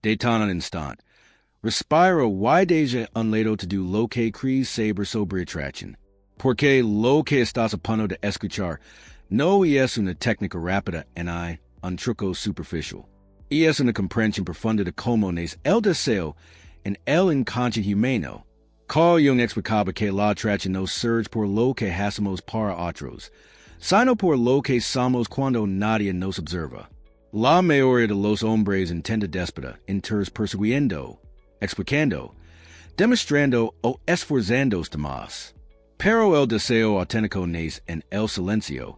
de tan an instant. Respiro y deja un lado to do lo que crees saber sobre atracción. Porque lo que estás a punto de escuchar no es una técnica rápida en un truco superficial. Es una comprensión profunda de cómo nace el deseo en el inconsciente humano. Carl Jung explicaba que la atracción no surge por lo que hacemos para otros, sino por lo que somos cuando nadie nos observa. La mayoría de los hombres intenta despertar, persiguiendo, explicando, demostrando o esforzándose más. Pero el deseo auténtico nace en el silencio,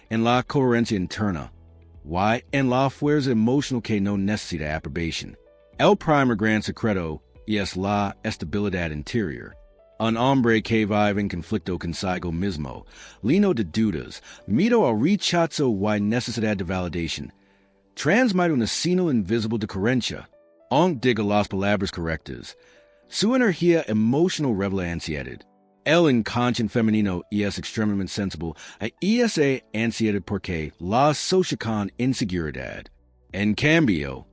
en la coherencia interna, y en la fuerza emocional que no necesita aprobación. El primer gran secreto es la estabilidad interior. Un hombre que vive en conflicto consigo mismo, lleno de dudas, miedo al rechazo y necesidad de validación, transmite una señal invisible de coherencia, aunque diga las palabras correctas. Su energía emocional revela ansiedad. El inconsciente femenino es extremadamente sensible a esa ansiedad porque la asocia con inseguridad. En cambio,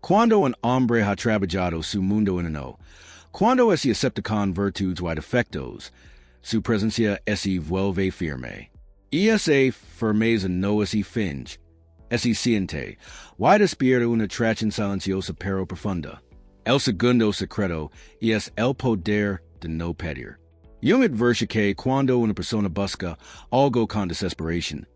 cuando un hombre ha trabajado su mundo interno, cuando se acepta con virtudes y defectos, su presencia se vuelve firme. Esa firmeza no se finge, se siente, y despierta una atracción silenciosa pero profunda. El segundo secreto es el poder de no pedir. Jung advierte que cuando una persona busca algo con desesperación,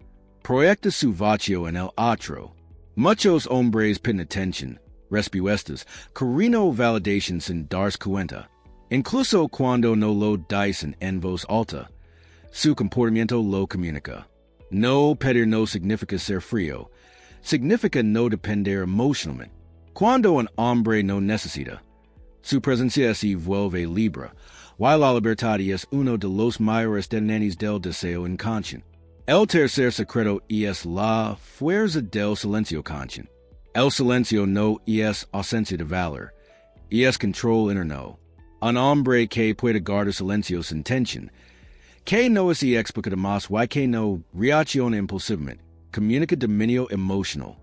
proyecta su vacío en el otro. Muchos hombres piden atención, respuestas, cariño o validación sin darse cuenta. Incluso cuando no lo dicen en voz alta, su comportamiento lo comunica. No pedir no significa ser frío, significa no depender emocionalmente. Cuando un hombre no necesita, su presencia se vuelve libre, y la libertad es uno de los mayores detonantes del deseo inconsciente. El tercer secreto es la fuerza del silencio consciente. El silencio no es ausencia de valor, es control interno. Un hombre que puede guardar silencio sin tensión, que no se explica más y que no reacciona impulsivamente, comunica dominio emocional.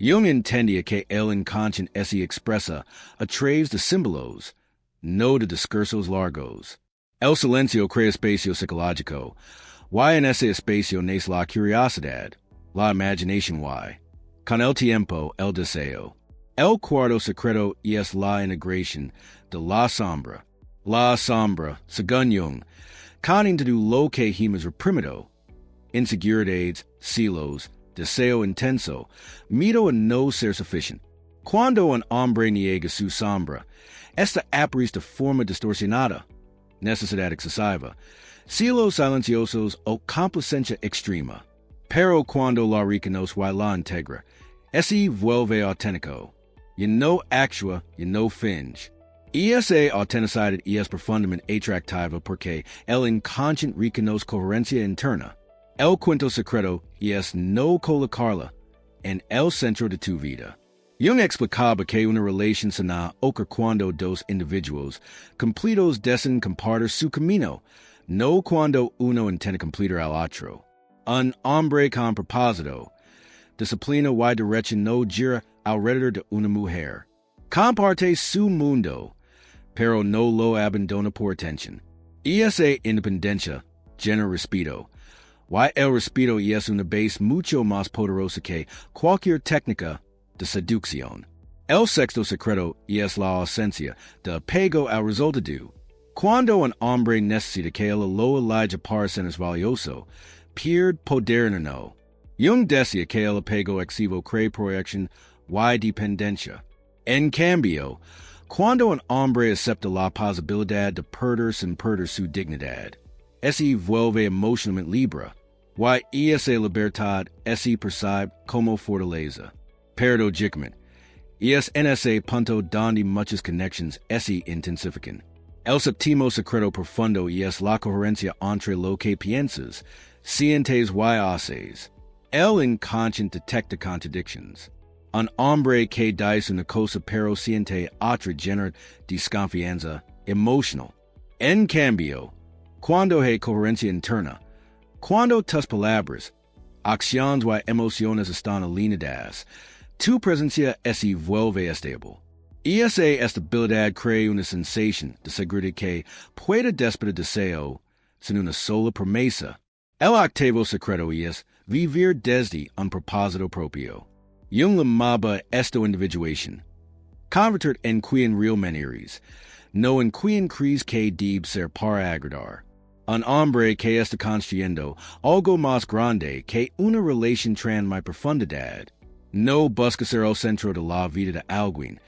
Jung entendía que el inconsciente se expresa a través de símbolos, no de discursos largos. El silencio crea espacio psicológico, y en ese espacio nace la curiosidad, la imaginación y, con el tiempo, el deseo. El cuarto secreto es la integración de la sombra. La sombra, según Jung, contiene lo que hemos reprimido, inseguridades, celos, deseo intenso, miedo a no ser suficiente. Cuando un hombre niega su sombra, esta aparece de forma distorsionada, necesidad excesiva, celos silenciosos o complacencia extrema. Pero cuando la reconoce y la integra, se vuelve auténtico. Y no actúa, y no finge. Esa autenticidad es profundamente atractiva porque el inconsciente reconoce coherencia interna. El quinto secreto es no colocarla en el centro de tu vida. Jung explicaba que una relación sana ocurre cuando dos individuos completos deciden compartir su camino, no cuando uno intenta completar al otro. Un hombre con propósito, disciplina y dirección no gira alrededor de una mujer. Comparte su mundo, pero no lo abandona por atención. Esa independencia genera respeto, y el respeto es una base mucho más poderosa que cualquier técnica de seducción. El sexto secreto es la ausencia de apego al resultado. Cuando un hombre necesita que el lo elija para ser valioso, pierde poder interno. Jung decía que el apego excesivo crea proyección y dependencia. En cambio, cuando un hombre acepta la posibilidad de perder sin perder su dignidad, se vuelve emocionalmente libre, y esa libertad se percibe como fortaleza. Paradójicamente, es en ese punto donde muchas conexiones se intensifican. El séptimo secreto profundo es la coherencia entre lo que piensas, sientes y haces. El inconsciente detecta contradicciones. Un hombre que dice una cosa pero siente otra genera desconfianza emocional. En cambio, cuando hay coherencia interna, cuando tus palabras, acciones y emociones están alineadas, tu presencia se vuelve estable. Esa estabilidad crea una sensación de seguridad que puede despertar deseo sin una sola promesa. El octavo secreto es vivir desde un propósito propio. Jung llamaba esto individuación. Convertir en quien realmente eres, no en quien crees que debe ser para agradar. Un hombre que está construyendo algo más grande que una relación tras mi profundidad. No busca ser el centro de la vida de alguien,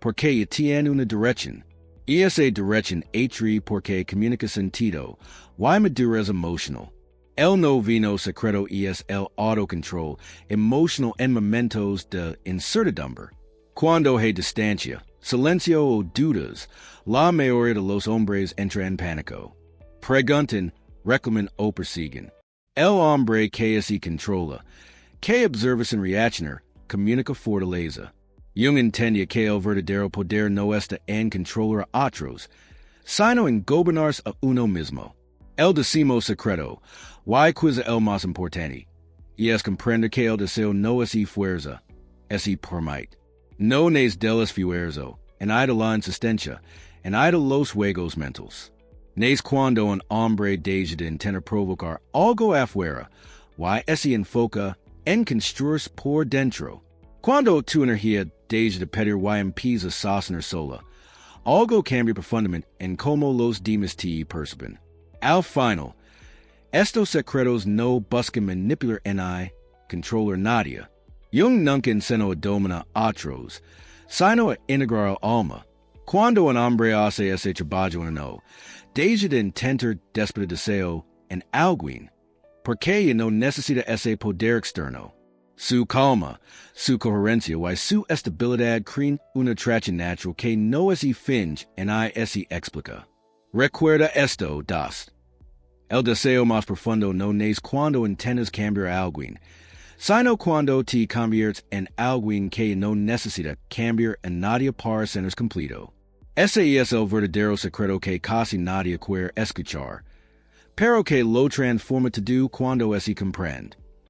porque tiene una dirección. Y esa dirección hecha porque comunica sentido, y madurez emocional. El noveno secreto es el autocontrol emocional en momentos de incertidumbre. Cuando hay distancia, silencio o dudas, la mayoría de los hombres entra en pánico. Preguntan, reclaman o persiguen. El hombre que así controla, que observa sin reaccionar, comunica fortaleza. Jung entendía que el verdadero poder no está en controlar a otros, sino en gobernarse a uno mismo. El décimo secreto, y quizá el más importante, y es comprender que el deseo no es fuerza, es permite. No es del esfuerzo, en hay de la insistencia, en hay de los juegos mentales. Nes cuando un hombre deja de intentar provocar algo afuera, y ese enfoca en construirse por dentro. Cuando tu energía deja de pedir y empieza a sostener sola, algo cambia profundamente en cómo los demás te perciben. Al final, estos secretos no buscan manipular controlar nadie. Jung nunca enseñó a dominar a otros, sino a integrar el alma. Cuando un hombre hace ese trabajo no, deja de intentar despertar deseo en alguien, porque no necesita ese poder externo. Su calma, su coherencia y su estabilidad crean una atracción natural que no es finge en es explica. Recuerda esto, das. El deseo más profundo no es cuando intentas cambiar a alguien, sino cuando te conviertes en alguien que no necesita cambiar a nadie para ser completo. Ese es el verdadero secreto que casi nadie quiere escuchar, pero que lo transforma todo cuando es comprende.